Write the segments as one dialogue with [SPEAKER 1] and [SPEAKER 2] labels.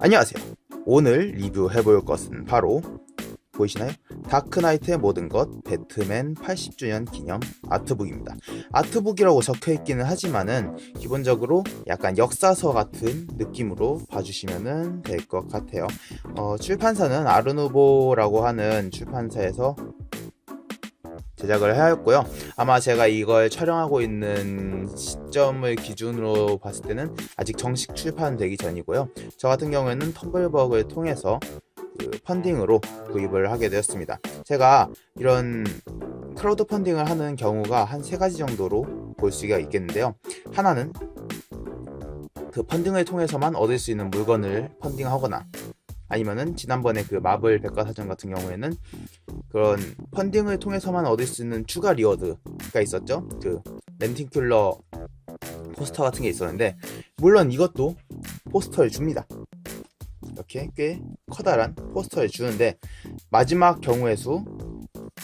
[SPEAKER 1] 안녕하세요. 오늘 리뷰해볼 것은 바로 보이시나요? 다크나이트의 모든 것 배트맨 80주년 기념 아트북입니다. 아트북이라고 적혀있기는 하지만은 기본적으로 약간 역사서 같은 느낌으로 봐주시면 될 것 같아요. 출판사는 아르누보라고 하는 출판사에서 제작을 하였고요. 아마 제가 이걸 촬영하고 있는 시점을 기준으로 봤을 때는 아직 정식 출판되기 전이고요. 저 같은 경우에는 텀블벅을 통해서 펀딩으로 구입을 하게 되었습니다. 제가 이런 크라우드 펀딩을 하는 경우가 한 3가지 정도로 볼 수가 있겠는데요. 하나는 그 펀딩을 통해서만 얻을 수 있는 물건을 펀딩하거나, 아니면은 지난번에 그 마블 백과사전 같은 경우에는 그런 펀딩을 통해서만 얻을 수 있는 추가 리워드가 있었죠. 그 렌팅큘러 포스터 같은 게 있었는데, 물론 이것도 포스터를 줍니다. 이렇게 꽤 커다란 포스터를 주는데, 마지막 경우의 수,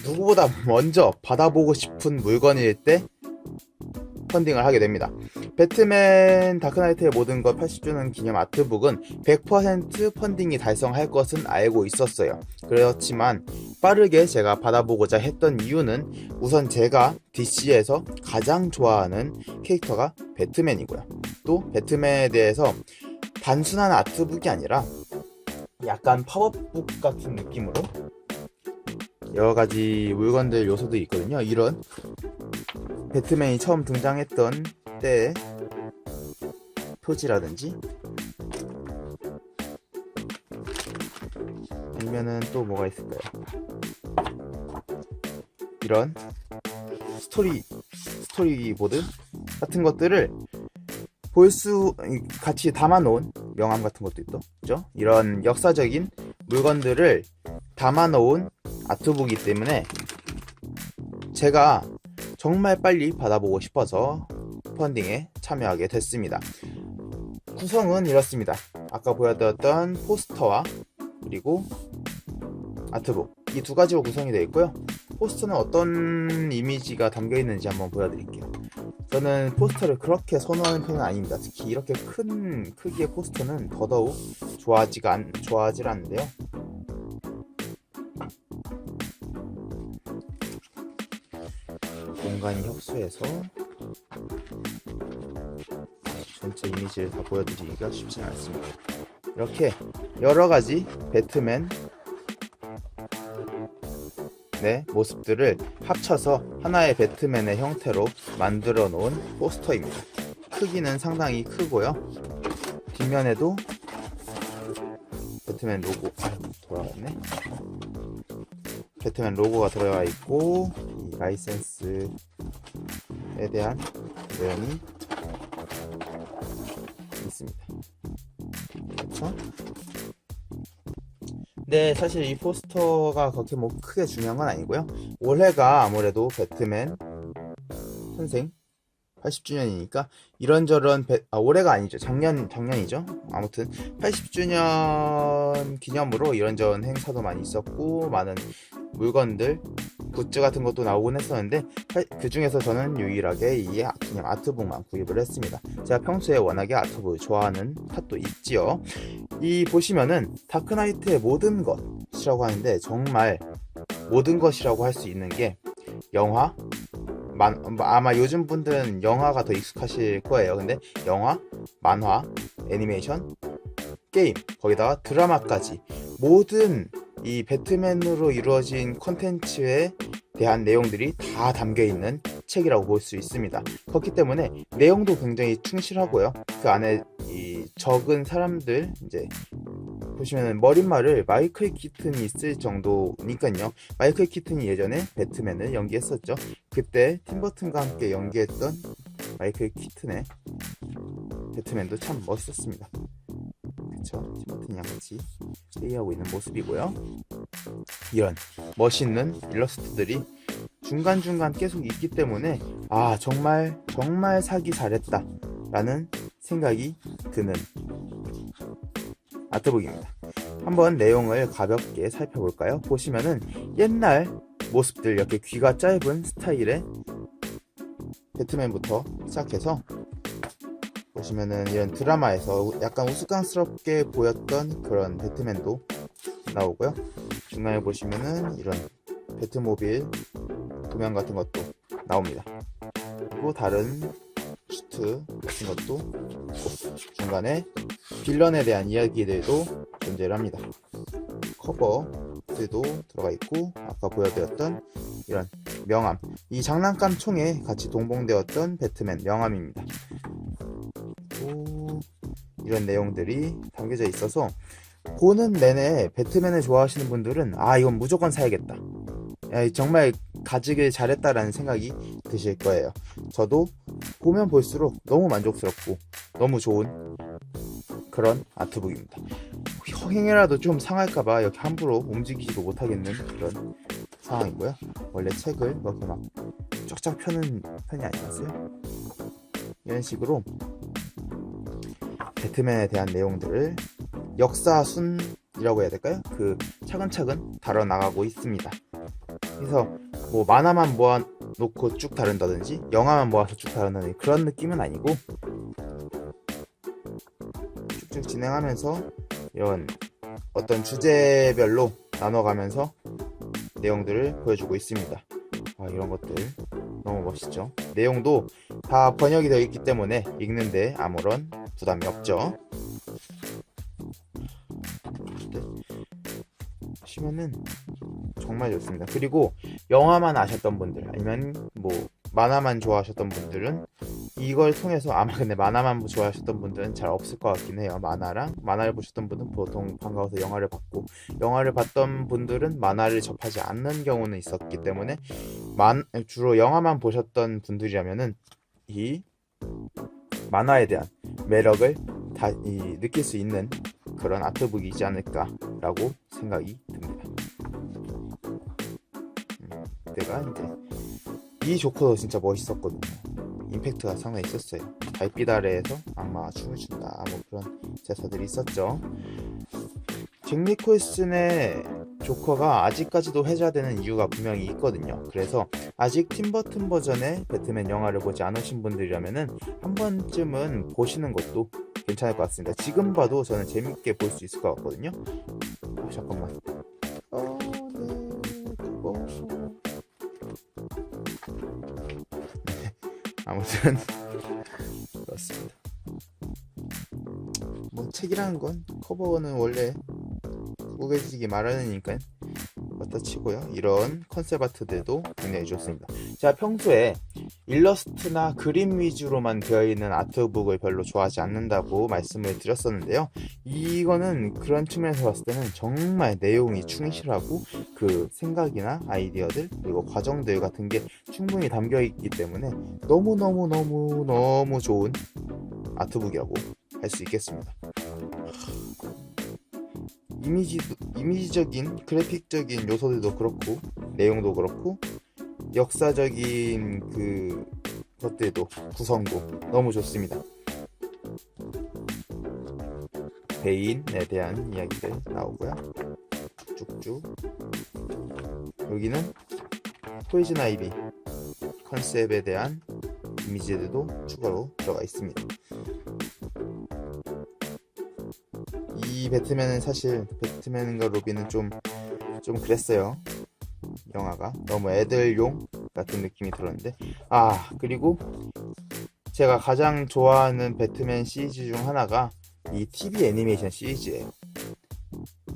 [SPEAKER 1] 누구보다 먼저 받아보고 싶은 물건일 때 펀딩을 하게 됩니다. 배트맨 다크나이트의 모든 것 80주년 기념 아트북은 100% 펀딩이 달성할 것은 알고 있었어요. 그렇지만 빠르게 제가 받아보고자 했던 이유는, 우선 제가 DC에서 가장 좋아하는 캐릭터가 배트맨이고요. 또 배트맨에 대해서 단순한 아트북이 아니라 약간 팝업북 같은 느낌으로 여러가지 물건들 요소들이 있거든요. 이런 배트맨이 처음 등장했던 때의 표지라든지, 아니면은 또 뭐가 있을까요? 이런 스토리보드 같은 것들을 같이 담아놓은 명함 같은 것도 있죠. 이런 역사적인 물건들을 담아놓은 아트북이기 때문에 제가 정말 빨리 받아보고 싶어서 펀딩에 참여하게 됐습니다. 구성은 이렇습니다. 아까 보여드렸던 포스터와 그리고 아트북, 이 2가지로 구성이 되어 있고요. 포스터는 어떤 이미지가 담겨 있는지 한번 보여드릴게요. 저는 포스터를 그렇게 선호하는 편은 아닙니다. 특히 이렇게 큰 크기의 포스터는 더더욱 좋아하질 않는데요. 공간이 협소해서 전체 이미지를 다 보여드리기가 쉽지 않습니다. 이렇게 여러가지 배트맨의 모습들을 합쳐서 하나의 배트맨의 형태로 만들어 놓은 포스터입니다. 크기는 상당히 크고요. 뒷면에도 배트맨 로고, 돌아갔네. 배트맨 로고가 들어가 있고, 이 라이센스에 대한 내용이 있습니다. 그렇죠? 네, 사실 이 포스터가 그렇게 뭐 크게 중요한 건 아니고요. 올해가 아무래도 배트맨 탄생 80주년이니까 이런저런 올해가 아니죠. 작년이죠. 아무튼 80주년 기념으로 이런저런 행사도 많이 있었고, 많은 물건들, 굿즈 같은 것도 나오곤 했었는데, 그 중에서 저는 유일하게 이 기념 아트북만 구입을 했습니다. 제가 평소에 워낙에 아트북을 좋아하는 탓도 있지요. 이 보시면은 다크나이트의 모든 것이라고 하는데, 정말 모든 것이라고 할 수 있는 게 영화, 아마 요즘 분들은 영화가 더 익숙하실 거예요. 근데 영화, 만화, 애니메이션, 게임, 거기다가 드라마까지 모든 이 배트맨으로 이루어진 콘텐츠에 대한 내용들이 다 담겨있는 책이라고 볼 수 있습니다. 그렇기 때문에 내용도 굉장히 충실하고요. 그 안에 이 적은 사람들, 이제 보시면은 머릿말을 마이클 키튼이 쓸 정도니까요. 마이클 키튼이 예전에 배트맨을 연기했었죠. 그때 팀버튼과 함께 연기했던 마이클 키튼의 배트맨도 참 멋있었습니다. 그쵸? 팀버튼이랑 같이 회의하고 있는 모습이고요. 이런 멋있는 일러스트들이 중간중간 계속 있기 때문에, 아, 정말 사기 잘했다 라는 생각이 드는 아트북입니다. 한번 내용을 가볍게 살펴볼까요? 보시면은 옛날 모습들, 이렇게 귀가 짧은 스타일의 배트맨부터 시작해서 보시면은 이런 드라마에서 약간 우스꽝스럽게 보였던 그런 배트맨도 나오고요. 중간에 보시면은 이런 배트모빌 도면 같은 것도 나옵니다. 그리고 다른 슈트 같은 것도 있고, 중간에 빌런에 대한 이야기들도 존재를 합니다. 커버들도 들어가 있고, 아까 보여드렸던 이런 명함, 이 장난감 총에 같이 동봉되었던 배트맨 명함입니다. 또 이런 내용들이 담겨져 있어서 보는 내내 배트맨을 좋아하시는 분들은 이건 무조건 사야겠다, 정말 가지길 잘했다라는 생각이 드실 거예요. 저도 보면 볼수록 너무 만족스럽고 너무 좋은 그런 아트북입니다. 형이라도 좀 상할까봐 이렇게 함부로 움직이지도 못하겠는 그런 상황이고요. 원래 책을 이렇게 막 쫙쫙 펴는 편이 아니었어요. 이런 식으로 배트맨에 대한 내용들을 역사순이라고 해야 될까요? 그 차근차근 다뤄나가고 있습니다. 그래서 뭐 만화만 모아놓고 쭉 다룬다든지 영화만 모아서 쭉 다룬다든지 그런 느낌은 아니고, 쭉쭉 진행하면서 이런 어떤 주제별로 나눠가면서 내용들을 보여주고 있습니다. 이런 것들 너무 멋있죠. 내용도 다 번역이 되어 있기 때문에 읽는데 아무런 부담이 없죠. 보시면은 정말 좋습니다. 그리고 영화만 아셨던 분들, 아니면 뭐 만화만 좋아하셨던 분들은 이걸 통해서, 아마 근데 만화만 좋아하셨던 분들은 잘 없을 것 같긴 해요. 만화를 보셨던 분은 보통 반가워서 영화를 봤고, 영화를 봤던 분들은 만화를 접하지 않는 경우는 있었기 때문에 주로 영화만 보셨던 분들이라면은 이 만화에 대한 매력을 느낄 수 있는 그런 아트북이지 않을까라고 생각이 듭니다. 내가 이제 이 조커도 진짜 멋있었거든요. 임팩트가 상당히 있었어요. 달빛 아래에서 악마가 춤을 춘다, 뭐 그런 대사들이 있었죠. 잭 니콜슨의 조커가 아직까지도 회자되는 이유가 분명히 있거든요. 그래서 아직 팀버튼 버전의 배트맨 영화를 보지 않으신 분들이라면은 한 번쯤은 보시는 것도 괜찮을 것 같습니다. 지금 봐도 저는 재밌게 볼 수 있을 것 같거든요. 잠깐만. 아무튼 그렇습니다. 뭐 책이라는 건 커버는 원래 구겨지기 마련이니까 갖다 치고요. 이런 컨셉 아트들도 굉장히 좋습니다. 제가 평소에 일러스트나 그림 위주로만 되어 있는 아트북을 별로 좋아하지 않는다고 말씀을 드렸었는데요. 이거는 그런 측면에서 봤을 때는 정말 내용이 충실하고 그 생각이나 아이디어들 그리고 과정들 같은 게 충분히 담겨 있기 때문에 너무 좋은 아트북이라고 할 수 있겠습니다. 이미지적인 그래픽적인 요소들도 그렇고 내용도 그렇고 역사적인 그 것들도 구성도 너무 좋습니다. 베인에 대한 이야기들 나오고요. 쭉쭉 여기는 포이즌 아이비 컨셉에 대한 이미지들도 추가로 들어가 있습니다. 이 배트맨은 사실 배트맨과 로빈은 좀 그랬어요. 영화가 너무 애들용 같은 느낌이 들었는데, 그리고 제가 가장 좋아하는 배트맨 시리즈 중 하나가 이 TV 애니메이션 시리즈예요.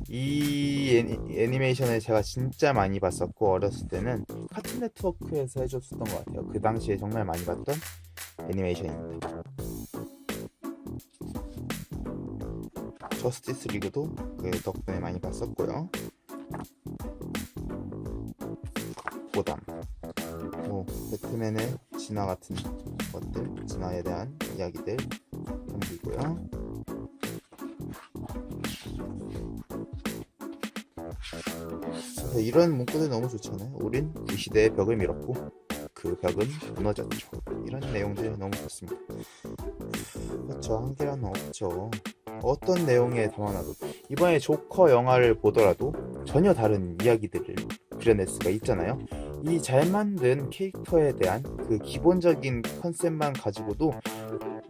[SPEAKER 1] 이 애니메이션을 제가 진짜 많이 봤었고, 어렸을 때는 카툰 네트워크에서 해줬었던 것 같아요. 그 당시에 정말 많이 봤던 애니메이션입니다. 저스티스 리그도 그 덕분에 많이 봤었고요. 고담, 배트맨의 진화 같은 것들, 진화에 대한 이야기들 담기고요. 이런 문구들 너무 좋잖아요. 우린 이 시대의 벽을 밀었고 그 벽은 무너졌죠. 이런 내용들 너무 좋습니다. 그렇죠. 한계란 없죠. 어떤 내용에 담아놔도 이번에 조커 영화를 보더라도 전혀 다른 이야기들을 그려낼 수가 있잖아요. 이 잘 만든 캐릭터에 대한 그 기본적인 컨셉만 가지고도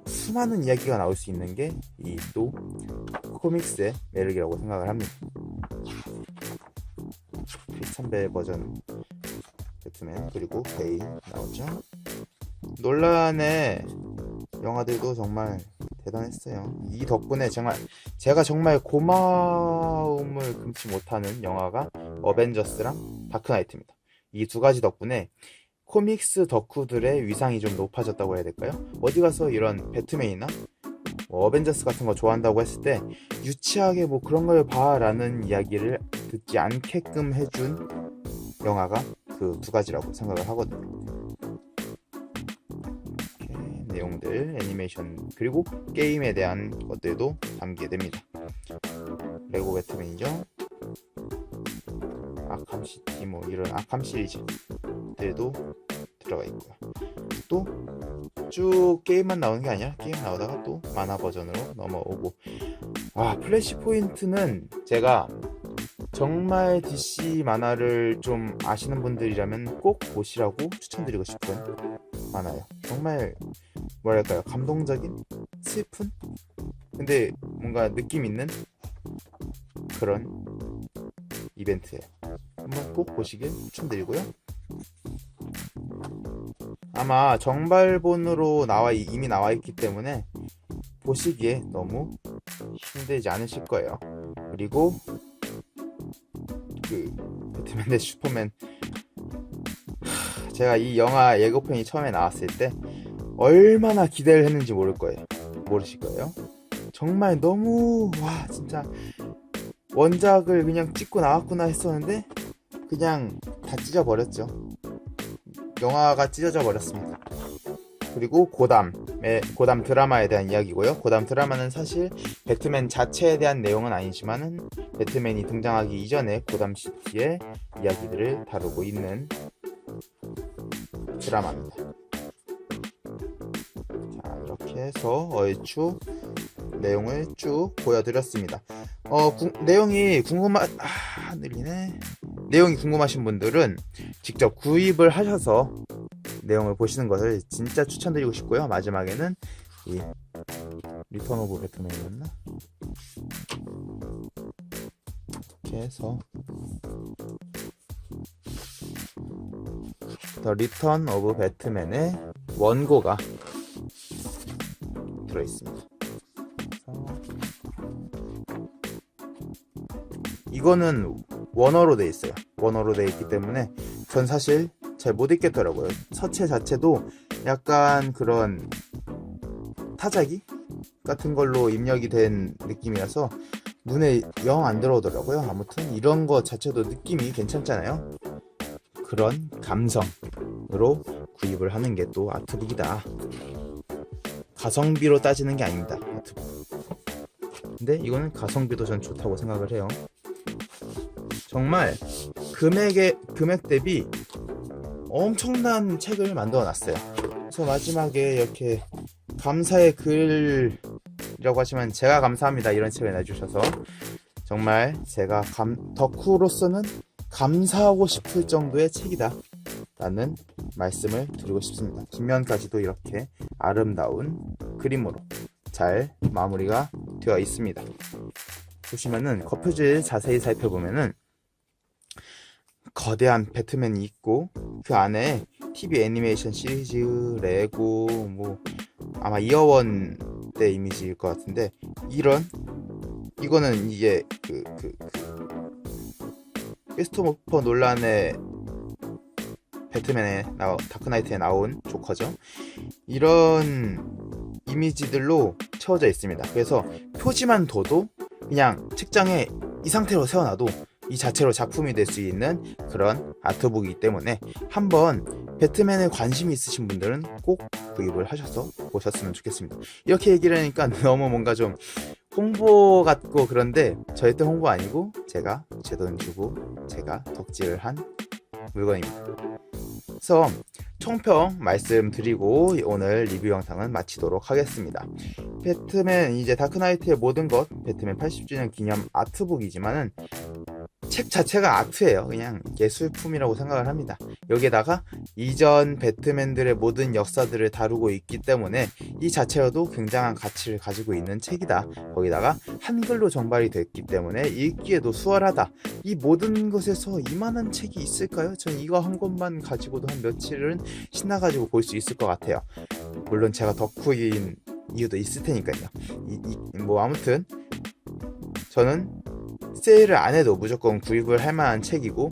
[SPEAKER 1] 수많은 이야기가 나올 수 있는 게 이 또 코믹스의 매력이라고 생각을 합니다. 크리스찬 벨 버전 배트맨, 그리고 베인 나오죠. 논란의 영화들도 정말 대단했어요. 이 덕분에 제가 정말 고마움을 금치 못하는 영화가 어벤져스랑 다크나이트입니다. 이 두 가지 덕분에 코믹스 덕후들의 위상이 좀 높아졌다고 해야 될까요? 어디 가서 이런 배트맨이나 어벤져스 같은 거 좋아한다고 했을 때 유치하게 뭐 그런 걸 봐 라는 이야기를 듣지 않게끔 해준 영화가 그 두 가지라고 생각을 하거든요. 이렇게 내용들, 애니메이션, 그리고 게임에 대한 것들도 담기게 됩니다. 레고 배트맨이죠. 아캄시티 뭐 이런 아캄 시리즈들도 들어가 있고요. 또 쭉 게임만 나오는 게 아니라 게임 나오다가 또 만화 버전으로 넘어오고, 플래시 포인트는 제가 정말 DC 만화를 좀 아시는 분들이라면 꼭 보시라고 추천드리고 싶은 만화예요. 정말 뭐랄까요, 감동적인, 슬픈, 근데 뭔가 느낌 있는 그런 이벤트예요. 한번 꼭 보시길 추천드리고요. 아마 정발본으로 이미 나와 있기 때문에 보시기에 너무 힘들지 않으실 거예요. 그리고 그 배트맨 대 슈퍼맨, 제가 이 영화 예고편이 처음에 나왔을 때 얼마나 기대를 했는지 모르실 거예요. 정말 너무 진짜 원작을 그냥 찍고 나왔구나 했었는데 그냥 다 찢어버렸죠. 영화가 찢어져 버렸습니다. 그리고 고담 드라마에 대한 이야기고요. 고담 드라마는 사실 배트맨 자체에 대한 내용은 아니지만은 배트맨이 등장하기 이전에 고담시티의 이야기들을 다루고 있는 드라마입니다. 자, 이렇게 해서 얼추 내용을 쭉 보여드렸습니다. 내용이 궁금하신 분들은 직접 구입을 하셔서 내용을 보시는 것을 진짜 추천드리고 싶고요. 마지막에는 이 리턴 오브 배트맨이었나? 이렇게 해서 더 리턴 오브 배트맨의 원고가 들어있습니다. 이거는 원어로 돼 있어요. 원어로 돼 있기 때문에 전 사실 잘 못 읽겠더라고요. 서체 자체도 약간 그런 타자기 같은 걸로 입력이 된 느낌이라서 눈에 영 안 들어오더라고요. 아무튼 이런 거 자체도 느낌이 괜찮잖아요. 그런 감성으로 구입을 하는 게 또 아트북이다. 가성비로 따지는 게 아닙니다. 아트북. 근데 이거는 가성비도 전 좋다고 생각을 해요. 정말 금액 대비 엄청난 책을 만들어 놨어요. 그래서 마지막에 이렇게 감사의 글이라고 하시면 제가 감사합니다 이런 책을 내주셔서 정말 제가 덕후로서는 감사하고 싶을 정도의 책이다 라는 말씀을 드리고 싶습니다. 뒷면까지도 이렇게 아름다운 그림으로 잘 마무리가 되어 있습니다. 보시면은 겉표지를 자세히 살펴보면은 거대한 배트맨이 있고 그 안에 TV 애니메이션 시리즈, 레고, 뭐 아마 이어원 때 이미지일 것 같은데 이거는 이게 크리스토퍼 놀란의 배트맨에 다크나이트에 나온 조커죠. 이런 이미지들로 채워져 있습니다. 그래서 표지만 둬도 그냥 책장에 이 상태로 세워놔도 이 자체로 작품이 될 수 있는 그런 아트북이기 때문에 한번 배트맨에 관심이 있으신 분들은 꼭 구입을 하셔서 보셨으면 좋겠습니다. 이렇게 얘기를 하니까 너무 뭔가 좀 홍보 같고 그런데 절대 홍보 아니고 제가 제 돈 주고 제가 덕질을 한 물건입니다. 그래서 총평 말씀드리고 오늘 리뷰 영상은 마치도록 하겠습니다. 배트맨 이제 다크나이트의 모든 것 배트맨 80주년 기념 아트북이지만은 책 자체가 아트예요. 그냥 예술품이라고 생각을 합니다. 여기에다가 이전 배트맨들의 모든 역사들을 다루고 있기 때문에 이 자체로도 굉장한 가치를 가지고 있는 책이다. 거기다가 한글로 정발이 됐기 때문에 읽기에도 수월하다. 이 모든 것에서 이만한 책이 있을까요? 전 이거 한 권만 가지고도 한 며칠은 신나가지고 볼 수 있을 것 같아요. 물론 제가 덕후인 이유도 있을 테니까요. 뭐 아무튼 저는 세일을 안 해도 무조건 구입을 할 만한 책이고,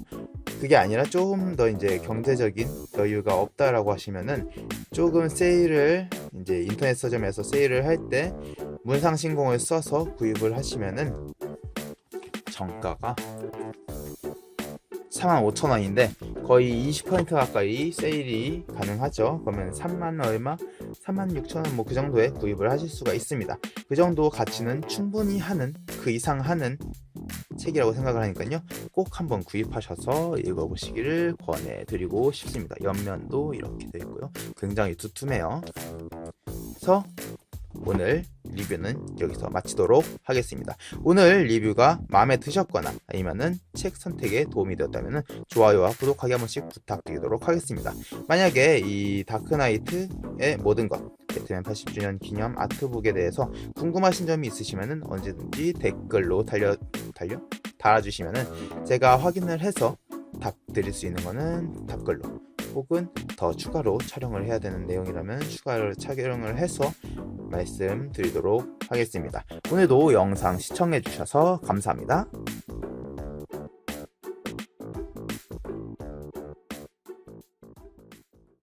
[SPEAKER 1] 그게 아니라 조금 더 이제 경제적인 여유가 없다라고 하시면은 조금 세일을 이제 인터넷 서점에서 세일을 할 때 문상신공을 써서 구입을 하시면은 정가가 45,000원인데 거의 20% 가까이 세일이 가능하죠. 그러면 3만 얼마? 36,000원 뭐 그 정도에 구입을 하실 수가 있습니다. 그 정도 가치는 충분히 하는, 그 이상 하는 책이라고 생각을 하니까요. 꼭 한번 구입하셔서 읽어보시기를 권해드리고 싶습니다. 옆면도 이렇게 되어 있고요. 굉장히 두툼해요. 그래서 오늘 리뷰는 여기서 마치도록 하겠습니다. 오늘 리뷰가 마음에 드셨거나 아니면은 책 선택에 도움이 되었다면 좋아요와 구독하기 한 번씩 부탁드리도록 하겠습니다. 만약에 이 다크나이트의 모든 것 배트맨 80주년 기념 아트북에 대해서 궁금하신 점이 있으시면 언제든지 댓글로 달아주시면 제가 확인을 해서 답 드릴 수 있는 거는 답글로, 혹은 더 추가로 촬영을 해야 되는 내용이라면 추가로 촬영을 해서 말씀드리도록 하겠습니다. 오늘도 영상 시청해주셔서 감사합니다.